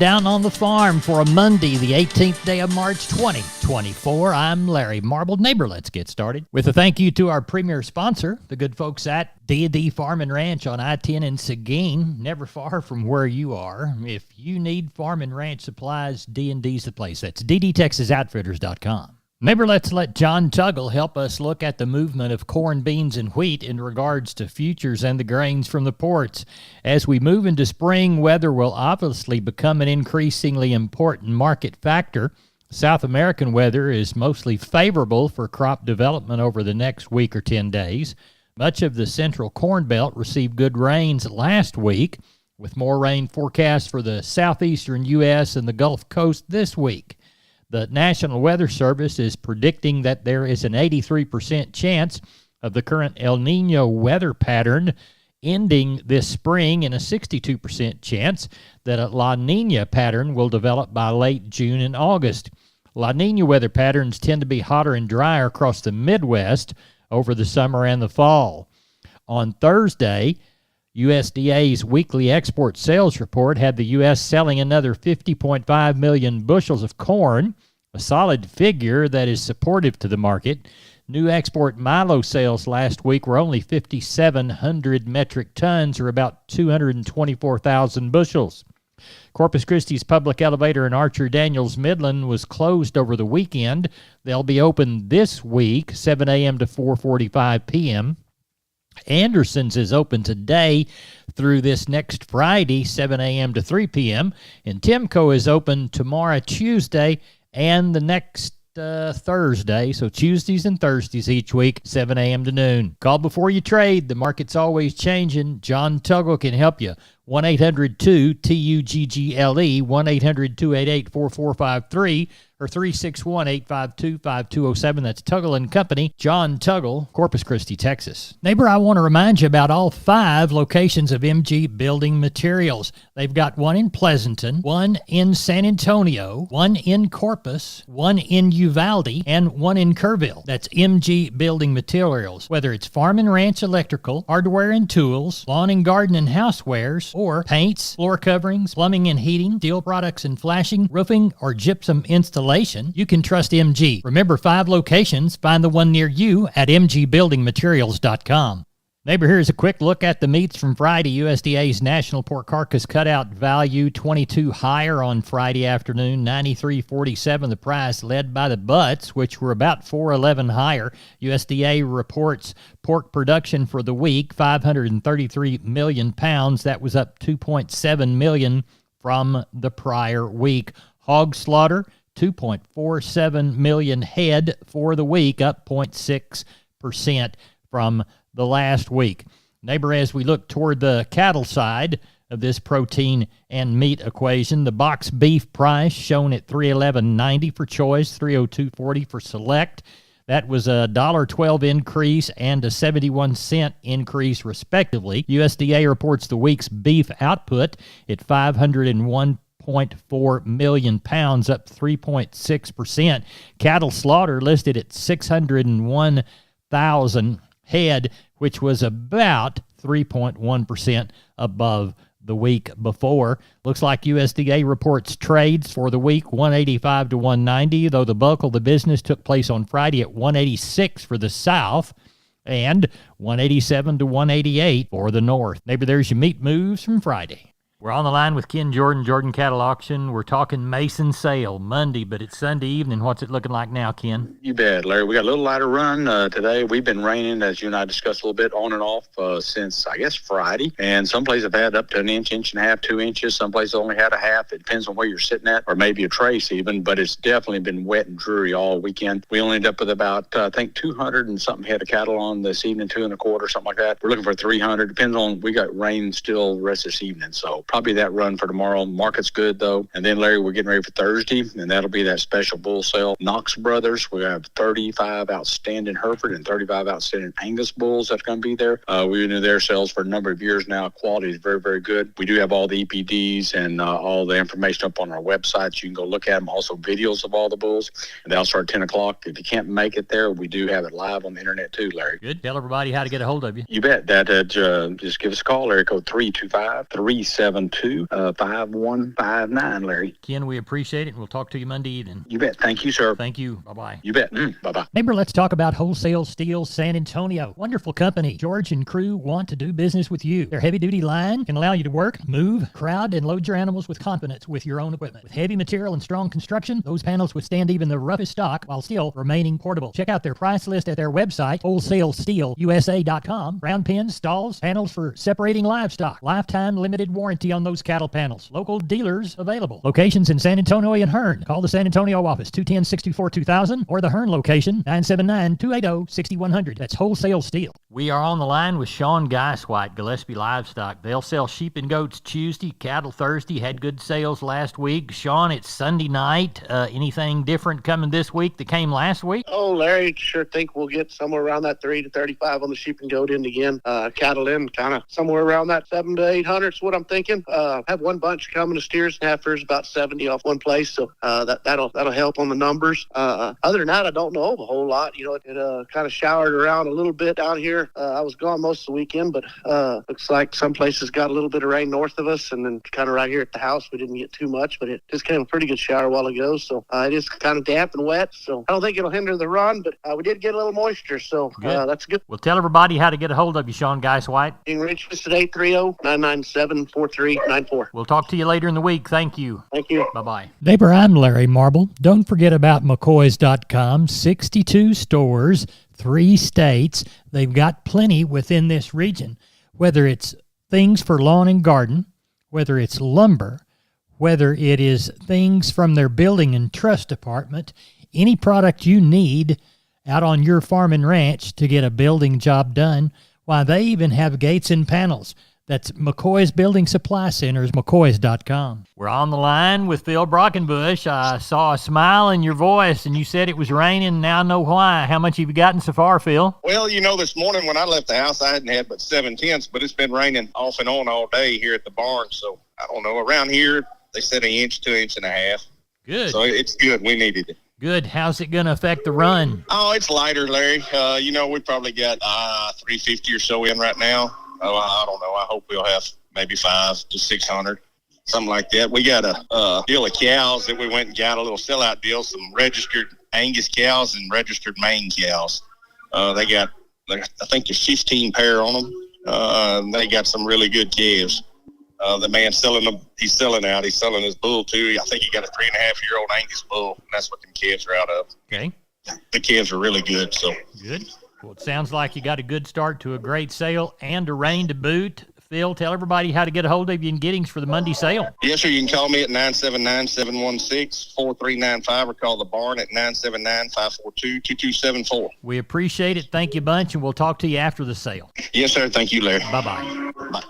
Down on the Farm for a Monday, the 18th day of March 2024. I'm Larry Marble. Neighbor, let's get started with a thank you to our premier sponsor, the good folks at D&D Farm and Ranch on I-10 in Seguin, never far from where you are. If you need farm and ranch supplies, D&D's the place. That's ddtexasoutfitters.com. Neighbor, let's let John Tuggle help us look at the movement of corn, beans, and wheat in regards to futures and the grains from the ports. As we move into spring, weather will obviously become an increasingly important market factor. South American weather is mostly favorable for crop development over the next week or 10 days. Much of the central corn belt received good rains last week, with more rain forecast for the southeastern U.S. and the Gulf Coast this week. The National Weather Service is predicting that there is an 83% chance of the current El Nino weather pattern ending this spring and a 62% chance that a La Nina pattern will develop by late June and August. La Nina weather patterns tend to be hotter and drier across the Midwest over the summer and the fall. On Thursday, USDA's weekly export sales report had the U.S. selling another 50.5 million bushels of corn, a solid figure that is supportive to the market. New export milo sales last week were only 5,700 metric tons, or about 224,000 bushels. Corpus Christi's public elevator in Archer Daniels Midland was closed over the weekend. They'll be open this week, 7 a.m. to 4:45 p.m. Anderson's is open today through this next Friday, 7 a.m. to 3 p.m. And Timco is open tomorrow, Tuesday, and the next Thursday. So Tuesdays and Thursdays each week, 7 a.m. to noon. Call before you trade. The market's always changing. John Tuggle can help you. 1-800-2-TUGGLE, 1-800-288-4453, or 361-852-5207. That's Tuggle & Company. John Tuggle, Corpus Christi, Texas. Neighbor, I want to remind you about all 5 locations of MG Building Materials. They've got one in Pleasanton, one in San Antonio, one in Corpus, one in Uvalde, and one in Kerrville. That's MG Building Materials. Whether it's farm and ranch electrical, hardware and tools, lawn and garden and housewares, or paints, floor coverings, plumbing and heating, steel products and flashing, roofing, or gypsum installation, you can trust MG. Remember, 5 locations. Find the one near you at mgbuildingmaterials.com. Neighbor, here's a quick look at the meats from Friday. USDA's National Pork Carcass Cutout Value 22 higher on Friday afternoon, 93.47 the price, led by the butts, which were about 4.11 higher. USDA reports pork production for the week, 533 million pounds. That was up 2.7 million from the prior week. Hog slaughter, 2.47 million head for the week, up 0.6% from the last week. Neighbor, as we look toward the cattle side of this protein and meat equation, the box beef price shown at $311.90 for choice, $302.40 for select. That was a $1.12 increase and a 71-cent increase, respectively. USDA reports the week's beef output at 501.4 million pounds, up 3.6%. Cattle slaughter listed at 601,000 head, which was about 3.1% above the week before. Looks like USDA reports trades for the week 185 to 190, though the bulk of the business took place on Friday at 186 for the South and 187 to 188 for the North. Neighbor, there's your meat moves from Friday. We're on the line with Ken Jordan, Jordan Cattle Auction. We're talking Mason sale Monday, but it's Sunday evening. What's it looking like now, Ken? You bet, Larry. We got a little lighter run today. We've been raining, as you and I discussed a little bit, on and off since, I guess, Friday. And some places have had up to an inch, inch and a half, 2 inches. Some places only had a half. It depends on where you're sitting at, or maybe a trace even. But it's definitely been wet and dreary all weekend. We only ended up with about, I think, 200 and something head of cattle on this evening, 225, something like that. We're looking for 300. Depends on, we got rain still the rest of this evening. So probably that run for tomorrow. Market's good, though. And then, Larry, we're getting ready for Thursday, and that'll be that special bull sale. Knox Brothers, we have 35 outstanding Hereford and 35 outstanding Angus bulls that's going to be there. We've been doing their sales for a number of years now. Quality is very, very good. We do have all the EPDs and all the information up on our website. You can go look at them. Also, videos of all the bulls. And they'll start at 10 o'clock. If you can't make it there, we do have it live on the internet, too, Larry. Good. Tell everybody how to get a hold of you. You bet. Just give us a call, Larry, code 325-379 472-5159, Larry. Ken, we appreciate it, and we'll talk to you Monday evening. You bet. Thank you, sir. Thank you. Bye-bye. You bet. Bye-bye. Neighbor, let's talk about Wholesale Steel San Antonio. Wonderful company. George and crew want to do business with you. Their heavy-duty line can allow you to work, move, crowd, and load your animals with confidence with your own equipment. With heavy material and strong construction, those panels withstand even the roughest stock while still remaining portable. Check out their price list at their website, wholesalesteelusa.com. Round pins, stalls, panels for separating livestock. Lifetime limited warranty on those cattle panels. Local dealers available. Locations in San Antonio and Hearn. Call the San Antonio office, 210-64-2000, or the Hearn location, 979-280-6100. That's Wholesale Steel. We are on the line with Sean Geiswhite, Gillespie Livestock. They'll sell sheep and goats Tuesday, cattle Thursday. Had good sales last week. Sean, it's Sunday night. Anything different coming this week that came last week? Oh, Larry, sure think we'll get somewhere around that 30 to 35 on the sheep and goat end again. Cattle in kind of somewhere around that 700 to 800 is what I'm thinking. Have one bunch coming to steers and heifers, about 70 off one place, so that'll help on the numbers. Other than that, I don't know a whole lot. You know, it kind of showered around a little bit down here. I was gone most of the weekend, but looks like some places got a little bit of rain north of us, and then kind of right here at the house we didn't get too much, but it just came a pretty good shower a while ago, so it is kind of damp and wet, so I don't think it'll hinder the run, but we did get a little moisture, so that's good. Well, tell everybody how to get a hold of you, Sean Geiswhite. You can reach us at 830-997-4394. We'll talk to you later in the week. Thank you. Thank you. Bye-bye. Neighbor, I'm Larry Marble. Don't forget about McCoys.com. 62 stores, 3 states. They've got plenty within this region, whether it's things for lawn and garden, whether it's lumber, whether it is things from their building and trust department, any product you need out on your farm and ranch to get a building job done. Why, they even have gates and panels. That's McCoy's Building Supply Centers, McCoys.com. We're on the line with Phil Brockenbush. I saw a smile in your voice, and you said it was raining. Now I know why. How much have you gotten so far, Phil? Well, you know, this morning when I left the house, I hadn't had but 7/10, but it's been raining off and on all day here at the barn. So, I don't know. Around here, they said 1 inch, 2.5 inches. Good. So, it's good. We needed it. Good. How's it going to affect the run? Oh, it's lighter, Larry. You know, we probably got 350 or so in right now. Oh, I don't know. I hope we'll have maybe 500 to 600, something like that. We got a deal of cows that we went and got, a little sellout deal, some registered Angus cows and registered Maine cows. They got, I think there's 15 pair on them. They got some really good calves. The man selling them, he's selling out. He's selling his bull, too. I think he got a 3.5-year-old Angus bull, and that's what them calves are out of. Okay. The calves are really good, so. Good. Well, it sounds like you got a good start to a great sale and a rain to boot. Phil, tell everybody how to get a hold of you in Giddings for the Monday sale. Yes, sir. You can call me at 979-716-4395 or call the barn at 979-542-2274. We appreciate it. Thank you, bunch, and we'll talk to you after the sale. Yes, sir. Thank you, Larry. Bye-bye. Bye.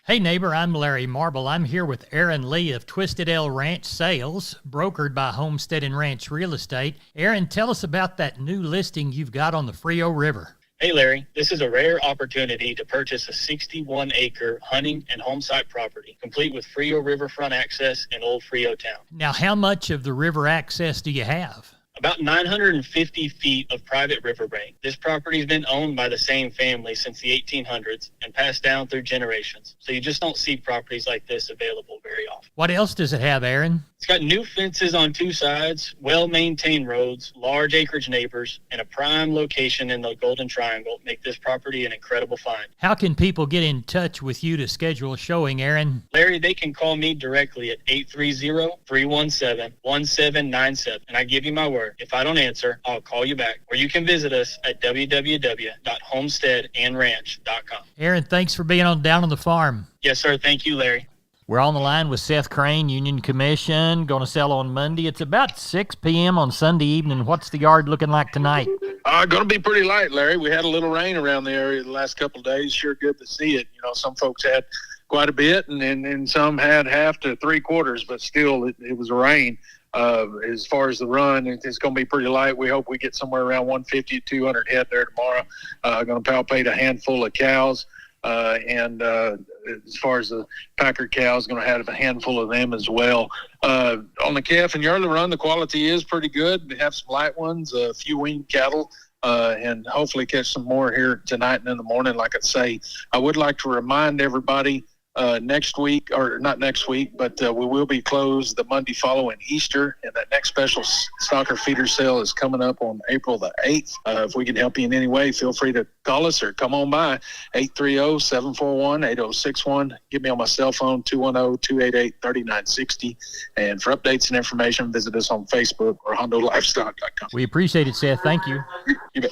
Hey, neighbor, I'm Larry Marble. I'm here with Aaron Lee of Twisted L Ranch Sales, brokered by Homestead and Ranch Real Estate. Aaron, tell us about that new listing you've got on the Frio River. Hey, Larry, this is a rare opportunity to purchase a 61-acre hunting and home site property, complete with Frio riverfront access in Old Frio Town. Now, how much of the river access do you have? About 950 feet of private riverbank. This property's been owned by the same family since the 1800s and passed down through generations. So you just don't see properties like this available very often. What else does it have, Aaron? It's got new fences on 2 sides, well-maintained roads, large acreage neighbors, and a prime location in the Golden Triangle make this property an incredible find. How can people get in touch with you to schedule a showing, Aaron? Larry, they can call me directly at 830-317-1797, and I give you my word. If I don't answer, I'll call you back. Or you can visit us at www.homesteadandranch.com. Aaron, thanks for being down on the farm. Yes, sir. Thank you, Larry. We're on the line with Seth Crane, Union Commission, going to sell on Monday. It's about 6 p.m. on Sunday evening. What's the yard looking like tonight? Going to be pretty light, Larry. We had a little rain around the area the last couple of days. Sure good to see it. You know, some folks had quite a bit, and some had half to 3/4, but still it was a rain. As far as the run, it's going to be pretty light. We hope we get somewhere around 150 to 200 head there tomorrow. Going to palpate a handful of cows. And as far as the Packer cows, going to have a handful of them as well. On the calf and yearling run, the quality is pretty good. We have some light ones, a few weaned cattle, and hopefully catch some more here tonight and in the morning. Like I say, I would like to remind everybody next week, or not next week, but we will be closed the Monday following Easter. And that next special stocker feeder sale is coming up on April the 8th. If we can help you in any way, feel free to call us or come on by 830-741-8061. Get me on my cell phone, 210-288-3960. And for updates and information, visit us on Facebook or HondoLivestock.com. We appreciate it, Seth. Thank you. You bet.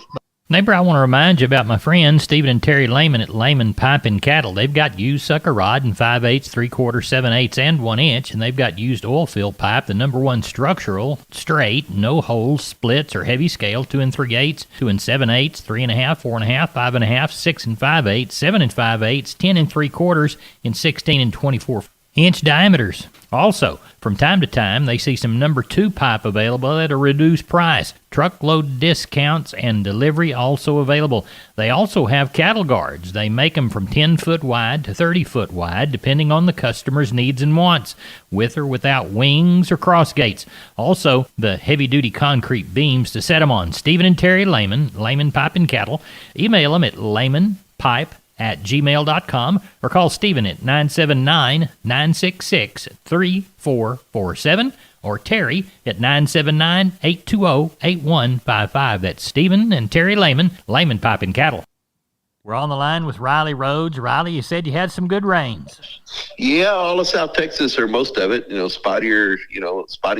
Neighbor, I want to remind you about my friends Stephen and Terry Lehman at Lehman Pipe and Cattle. They've got used sucker rod in 5/8, 3/4, 7/8, and 1 inch, and they've got used oil field pipe, the #1 structural, straight, no holes, splits, or heavy scale, 2 3/8, 2 7/8, 3.5, 4.5, 5.5, 6 5/8, 7 5/8, 10 3/4, and 16 24-inch diameters. Also, from time to time, they see some #2 pipe available at a reduced price. Truckload discounts and delivery also available. They also have cattle guards. They make them from 10-foot wide to 30-foot wide, depending on the customer's needs and wants, with or without wings or cross gates. Also, the heavy-duty concrete beams to set them on. Stephen and Terry Lehman, Lehman Pipe and Cattle. Email them at lehmanpipe@gmail.com or call Stephen at 979-966-3447 or Terry at 979-820-8155. That's Stephen and Terry Lehman, Lehman Pipe and Cattle. We're on the line with Riley Rhodes. Riley, you said you had some good rains. Yeah, all of South Texas, or most of it, spotty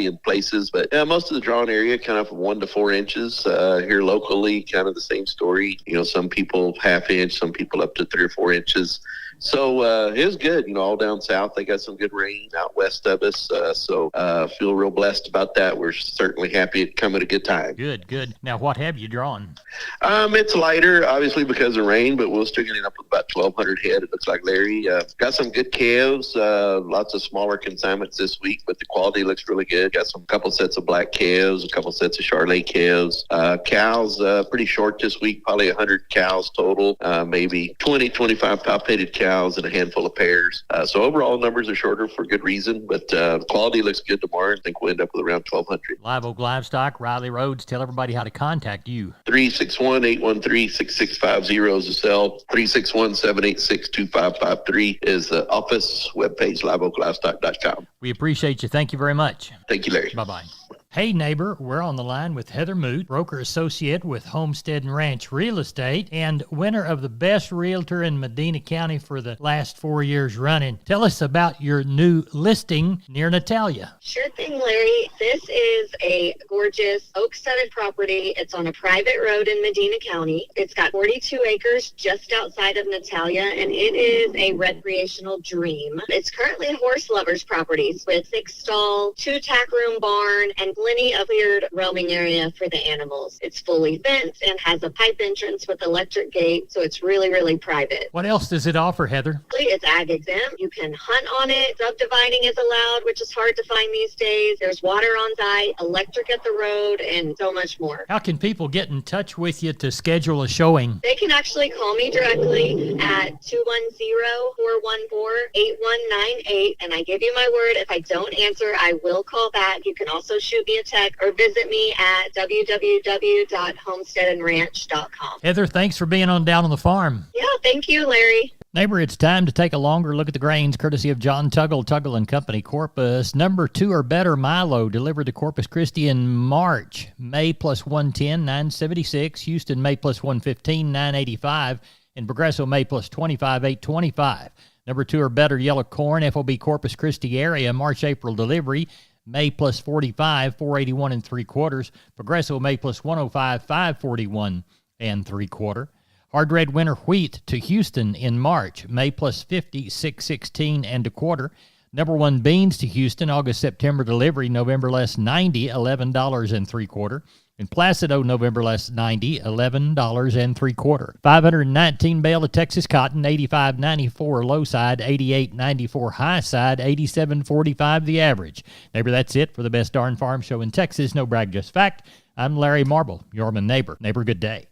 in places. But yeah, most of the drawn area kind of from 1 to 4 inches. Here locally, kind of the same story. Some people ½ inch, some people up to 3 or 4 inches. So it was good, all down south. They got some good rain out west of us. So feel real blessed about that. We're certainly happy it come at a good time. Good. Now, what have you drawn? It's lighter, obviously, because of rain, but we'll still get up with about 1,200 head, it looks like, Larry. Got some good calves, lots of smaller consignments this week, but the quality looks really good. Got some couple sets of black calves, a couple sets of Charolais calves. Cows, pretty short this week, probably 100 cows total, maybe 20, 25 palpated cows and a handful of pairs. So overall numbers are shorter for good reason, but quality looks good tomorrow. I think we'll end up with around 1,200. Live Oak Livestock, Riley Rhodes. Tell everybody how to contact you. 361-813-6650 is the cell. 361-786-2553 is the office. Webpage, liveoaklivestock.com. We appreciate you. Thank you very much. Thank you, Larry. Bye-bye. Hey, neighbor, we're on the line with Heather Moot, broker associate with Homestead and Ranch Real Estate and winner of the Best Realtor in Medina County for the last 4 years running. Tell us about your new listing near Natalia. Sure thing, Larry. This is a gorgeous oak-studded property. It's on a private road in Medina County. It's got 42 acres just outside of Natalia, and it is a recreational dream. It's currently a horse lover's properties with 6-stall, 2-tack room barn, and plenty of cleared roaming area for the animals. It's fully fenced and has a pipe entrance with electric gate, so it's really, really private. What else does it offer, Heather? It's ag exempt. You can hunt on it. Subdividing is allowed, which is hard to find these days. There's water on site, electric at the road, and so much more. How can people get in touch with you to schedule a showing? They can actually call me directly at 210-414-8198, and I give you my word, if I don't answer, I will call back. You can also shoot me a text or visit me at www.homesteadandranch.com. Heather, thanks for being on Down on the Farm. Yeah, thank you, Larry. Neighbor, it's time to take a longer look at the grains, courtesy of John Tuggle & Company, Corpus. #2 or better Milo, delivered to Corpus Christi in March. May plus 110, $9.76. Houston, May plus 115, $9.85. And Progresso, May plus 25, $8.25. #2 or better yellow corn, FOB Corpus Christi area, March-April delivery. May plus 45, $4.81 3/4. Progresso, May plus 105, $5.41 3/4. Hard red winter wheat to Houston in March, May plus 50, $6.16 1/4. #1 beans to Houston, August-September delivery, November less 90, $11 3/4. In Placido, November less 90, $11 3/4. 519 bale of Texas cotton, 85.94 low side, 88.94 high side, 87.45 the average. Neighbor, that's it for the best darn farm show in Texas. No brag, just fact. I'm Larry Marble, your neighbor. Neighbor, good day.